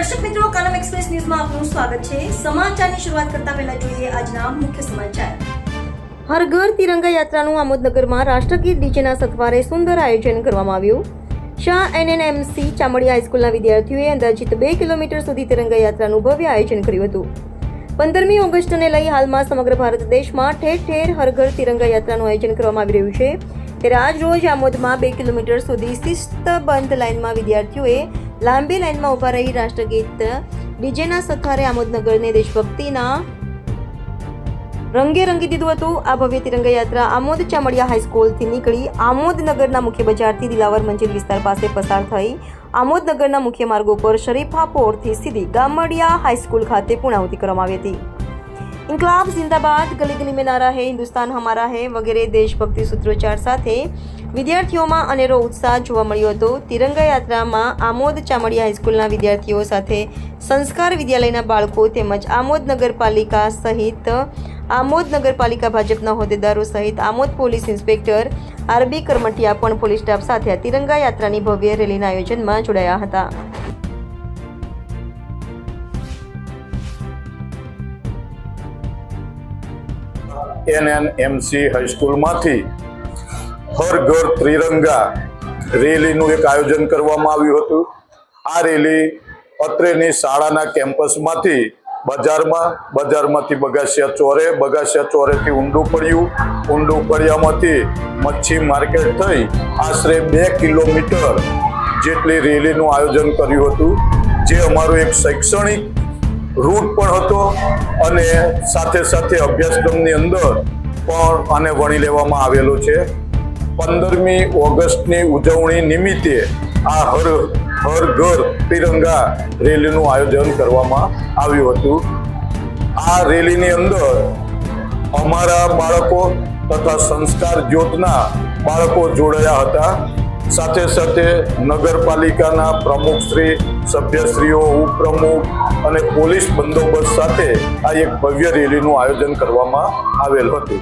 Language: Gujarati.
દર્શક મિત્રો, કાનમ એક્સપ્રેસ ન્યૂઝમાં આપનું સ્વાગત છે। સમાચારની શરૂઆત કરતા પહેલા જોઈએ આજના મુખ્ય સમાચાર। હર ઘર તિરંગા યાત્રાનું આમોદનગરમાં રાષ્ટ્રગીત ડીજેના સથવારે સુંદર આયોજન કરવામાં આવ્યું। શાહ એનએનએમસી ચામડિયા હાઈસ્કૂલના વિદ્યાર્થીઓએ અંદાજિત 2 કિલોમીટર સુધી તિરંગા યાત્રાનું ભવ્ય આયોજન કર્યું હતું। 15મી ઓગસ્ટને લઈ હાલમાં સમગ્ર ભારત દેશમાં ઠેર ઠેર હર ઘર તિરંગા યાત્રાનું આયોજન કરવામાં આવી રહ્યું છે। ત્યારે આજ રોજ આમોદમાં 2 કિલોમીટર સુધી શિસ્તબદ્ધ લાઇનમાં વિદ્યાર્થીઓએ લાંબી લાઇનમાં ઊભા રહી રાષ્ટ્રગીત ડીજેના સથવારે આમોદનગરને દેશભક્તિના રંગે રંગી દીધું હતું। આ ભવ્ય તિરંગા યાત્રા આમોદ ચામડિયા હાઈસ્કૂલથી નીકળી આમોદનગરના મુખ્ય બજારથી દિલાવર મંજિલ વિસ્તાર પાસે પસાર થઈ આમોદનગરના મુખ્ય માર્ગો પર શરીફાપોરથી સીધી ગામડિયા હાઈસ્કૂલ ખાતે પૂર્ણાહુતિ કરવામાં આવી હતી। ઇન્કલાબ જિંદાબાદ, ગલી ગલી में नारा है, हिंदुस्तान हमारा है वगैरह देशभक्ति सूत्रोच्चार સાથે વિદ્યાર્થીઓમાં અનેરો ઉત્સાહ જોવા મળ્યો હતો। તિરંગા યાત્રામાં આમોદ ચામડિયા હાઈસ્કૂલના વિદ્યાર્થીઓ સાથે સંસ્કાર વિદ્યાલયના બાળકો તેમજ આમોદ નગરપાલિકા સહિત આમોદ નગરપાલિકા ભાજપના હોદ્દેદારો સહિત Amod police inspector RB Karmatiya પણ પોલીસ સ્ટાફ સાથે આ તિરંગા યાત્રાની ભવ્ય રેલીના આયોજનમાં જોડાયા હતા। એનએનએમસી હાઈસ્કૂલમાંથી હર ઘર ત્રિરંગા રેલીનું એક આયોજન કરવામાં આવ્યું હતું। આ રેલી અત્રેની શાળાના કેમ્પસમાંથી બજારમાંથી બગાસિયા ચોરેથી ઊંડું પડ્યામાંથી મચ્છી માર્કેટ થઈ આશરે 2 કિલોમીટર જેટલી રેલીનું આયોજન કર્યું હતું, જે અમારું એક શૈક્ષણિક રૂટ પણ હતો અને સાથે સાથે અભ્યાસક્રમની અંદર પણ આને વણી લેવામાં આવેલો છે। 15મી ઓગસ્ટની ઉજવણી નિમિત્તે આ હર ઘર તિરંગા રેલીનું આયોજન કરવામાં આવ્યું હતું। આ રેલીની અંદર અમારા બાળકો તથા સંસ્કાર જ્યોતના બાળકો જોડાયા હતા। સાથે સાથે નગરપાલિકાના પ્રમુખશ્રી, સભ્યશ્રીઓ, ઉપપ્રમુખ અને પોલીસ બંદોબસ્ત સાથે આ એક ભવ્ય રેલીનું આયોજન કરવામાં આવેલ હતું।